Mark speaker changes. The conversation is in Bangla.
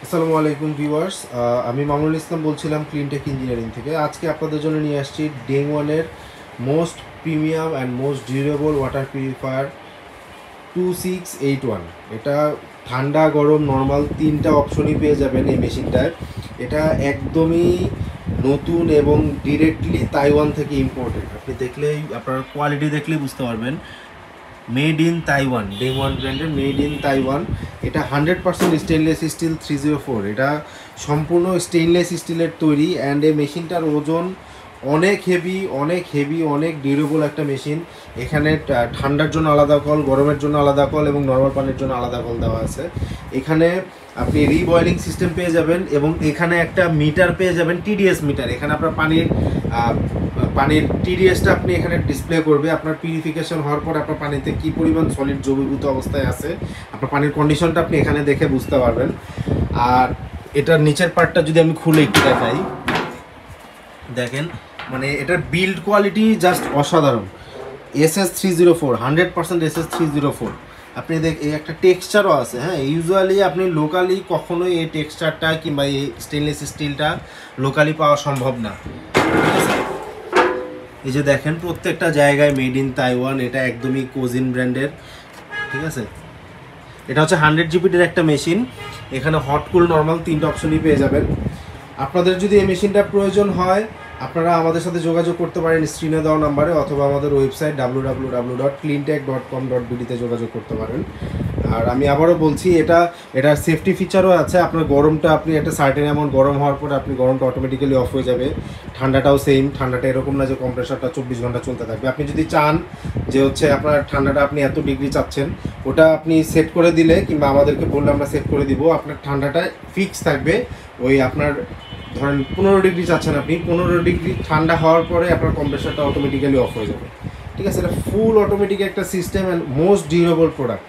Speaker 1: আসসালামু আলাইকুম ভিউয়ার্স, আমি মামুনুল ইসলাম বলছিলাম ক্লিনটেক ইঞ্জিনিয়ারিং থেকে। আজকে আপনাদের জন্য নিয়ে আসছি ডেং ওয়ানের most premium and most durable water purifier 2681। এটা ঠান্ডা গরম নর্মাল তিনটা অপশনই পেয়ে যাবেন এই মেশিনটায়। এটা একদমই নতুন এবং ডিরেক্টলি তাইওয়ান থেকে ইম্পোর্টেড। আপনি দেখলেই আপনার কোয়ালিটি দেখলেই বুঝতে পারবেন, মেড ইন তাইওয়ান, ডেং ওয়ান ব্র্যান্ডের মেড ইন তাইওয়ান। এটা 100% স্টেনলেস স্টিল 304। এটা সম্পূর্ণ স্টেনলেস স্টিলের তৈরি অ্যান্ড এই মেশিনটার ওজন অনেক হেভি, অনেক ডিউরেবল একটা মেশিন। এখানে ঠান্ডার জন্য আলাদা কল, গরমের জন্য আলাদা কল এবং নর্মাল পানির জন্য আলাদা কল দেওয়া আছে। এখানে আপনি রিবয়েলিং সিস্টেম পেয়ে যাবেন এবং এখানে একটা মিটার পেয়ে যাবেন, টিডিএস মিটার। এখানে আপনার পানির টিডিএসটা আপনি এখানে ডিসপ্লে করবে। আপনার পিউরিফিকেশন হওয়ার পর আপনার পানিতে কী পরিমাণ সলিড দ্রবীভূত অবস্থায় আছে, আপনার পানির কন্ডিশনটা আপনি এখানে দেখে বুঝতে পারবেন। আর এটার নিচের পার্টটা যদি আমি খুলে একটু দেখাই, দেখেন মানে এটার বিল্ড কোয়ালিটি জাস্ট অসাধারণ। SS304, 100% SS304। আপনি এই একটা টেক্সচারও আছে। হ্যাঁ, ইউজুয়ালি আপনি লোকালি কখনোই এই টেক্সচারটা কিংবা এই স্টেনলেস স্টিলটা লোকালি পাওয়া সম্ভব না। ঠিক আছে, এই যে দেখেন প্রত্যেকটা জায়গায় মেড ইন তাইওয়ান। এটা একদমই কোজিন ব্র্যান্ডের। ঠিক আছে, এটা হচ্ছে 100 জিবির একটা মেশিন। এখানে হট কুল নর্মাল তিনটা অপশনই পেয়ে যাবেন। আপনাদের যদি এই মেশিনটা প্রয়োজন হয়, আপনারা আমাদের সাথে যোগাযোগ করতে পারেন স্ক্রিনে দেওয়া নাম্বারে, অথবা আমাদের ওয়েবসাইট www.cleantech.com.bd তে যোগাযোগ করতে পারেন। আর আমি আবারও বলছি, এটার সেফটি ফিচারও আছে। আপনার গরমটা আপনি একটা সার্টেন অ্যামাউন্ট গরম হওয়ার পরে আপনি গরমটা অটোমেটিক্যালি অফ হয়ে যাবে। ঠান্ডাটাও সেম, ঠান্ডাটা এরকম না যে কম্প্রেসারটা 24 ঘন্টা চলতে থাকবে। আপনি যদি চান যে হচ্ছে আপনার ঠান্ডাটা আপনি এত ডিগ্রি চাচ্ছেন, ওটা আপনি সেট করে দিলে কিংবা আমাদেরকে বললে আমরা সেট করে দিব, আপনার ঠান্ডাটা ফিক্স থাকবে। ওই আপনার ধরেন 15 ডিগ্রি চাচ্ছেন আপনি, 15 ডিগ্রি ঠান্ডা হওয়ার পরে আপনার কম্প্রেসারটা অটোমেটিক্যালি অফ হয়ে যাবে। ঠিক আছে, এটা ফুল অটোমেটিক একটা system and most durable product.